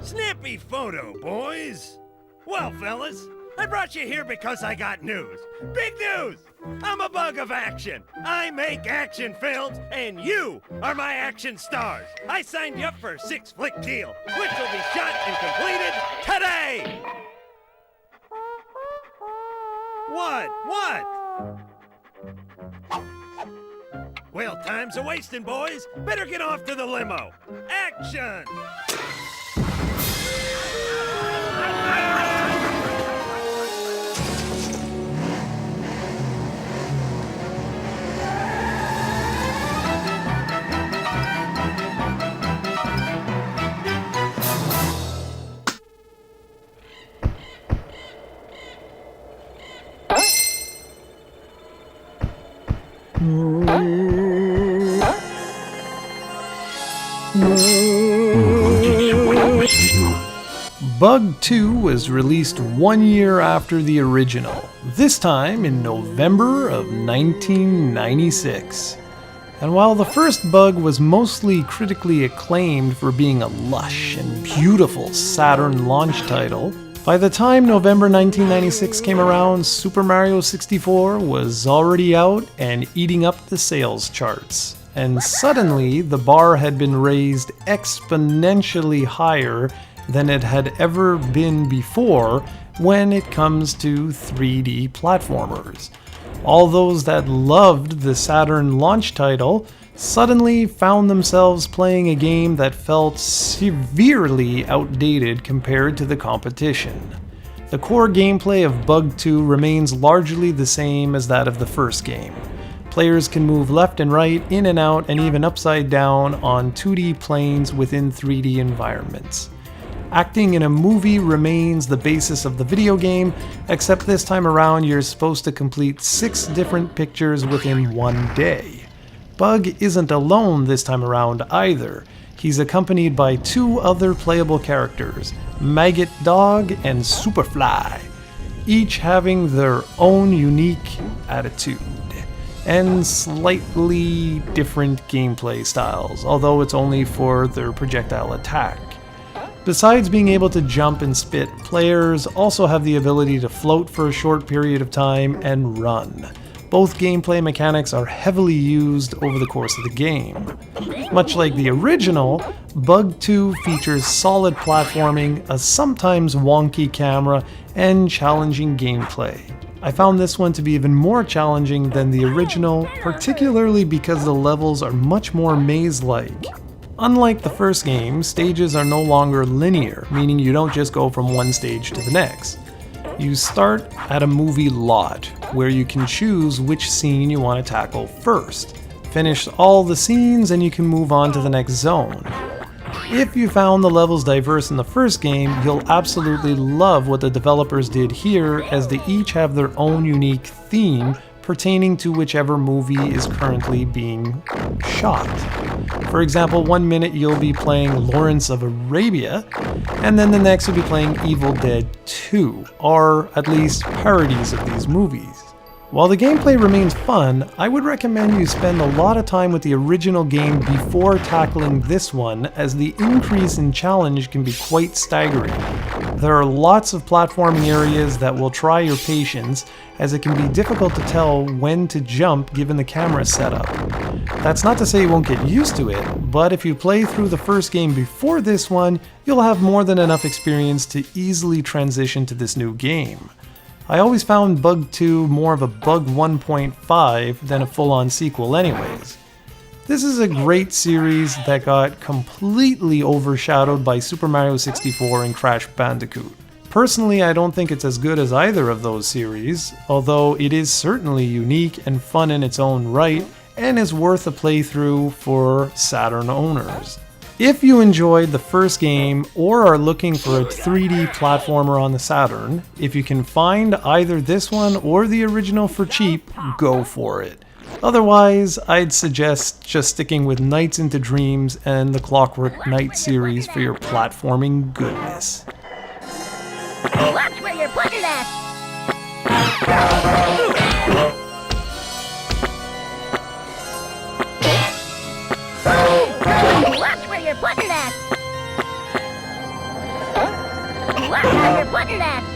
Snappy photo, boys. Well, fellas, I brought you here because I got news. Big news! I'm a bug of action. I make action films, and you are my action stars. I signed you up for a 6-flick deal, which will be shot and completed today! What? Well, time's a-wasting, boys. Better get off to the limo. Action! Bug 2 was released 1 year after the original, this time in November of 1996. And while the first Bug was mostly critically acclaimed for being a lush and beautiful Saturn launch title, by the time November 1996 came around, Super Mario 64 was already out and eating up the sales charts. And suddenly, the bar had been raised exponentially higher than it had ever been before when it comes to 3D platformers. All those that loved the Saturn launch title suddenly found themselves playing a game that felt severely outdated compared to the competition. The core gameplay of Bug 2 remains largely the same as that of the first game. Players can move left and right, in and out, and even upside down on 2D planes within 3D environments. Acting in a movie remains the basis of the video game, except this time around you're supposed to complete 6 different pictures within 1 day. Bug isn't alone this time around either. He's accompanied by 2 other playable characters, Maggot Dog and Superfly, each having their own unique attitude and slightly different gameplay styles, although it's only for their projectile attack. Besides being able to jump and spit, players also have the ability to float for a short period of time and run. Both gameplay mechanics are heavily used over the course of the game. Much like the original, Bug 2 features solid platforming, a sometimes wonky camera, and challenging gameplay. I found this one to be even more challenging than the original, particularly because the levels are much more maze-like. Unlike the first game, stages are no longer linear, meaning you don't just go from one stage to the next. You start at a movie lot, where you can choose which scene you want to tackle first. Finish all the scenes and you can move on to the next zone. If you found the levels diverse in the first game, you'll absolutely love what the developers did here, as they each have their own unique theme pertaining to whichever movie is currently being shot. For example, 1 minute you'll be playing Lawrence of Arabia, and then the next you'll be playing Evil Dead 2, or at least parodies of these movies. While the gameplay remains fun, I would recommend you spend a lot of time with the original game before tackling this one, as the increase in challenge can be quite staggering. There are lots of platforming areas that will try your patience, as it can be difficult to tell when to jump given the camera setup. That's not to say you won't get used to it, but if you play through the first game before this one, you'll have more than enough experience to easily transition to this new game. I always found Bug 2 more of a Bug 1.5 than a full-on sequel anyways. This is a great series that got completely overshadowed by Super Mario 64 and Crash Bandicoot. Personally, I don't think it's as good as either of those series, although it is certainly unique and fun in its own right, and is worth a playthrough for Saturn owners. If you enjoyed the first game or are looking for a 3D platformer on the Saturn, if you can find either this one or the original for cheap, go for it. Otherwise, I'd suggest just sticking with Nights into Dreams and the Clockwork Knight series for your platforming goodness. Watch where you're putting that! Watch where you're putting that! putting that.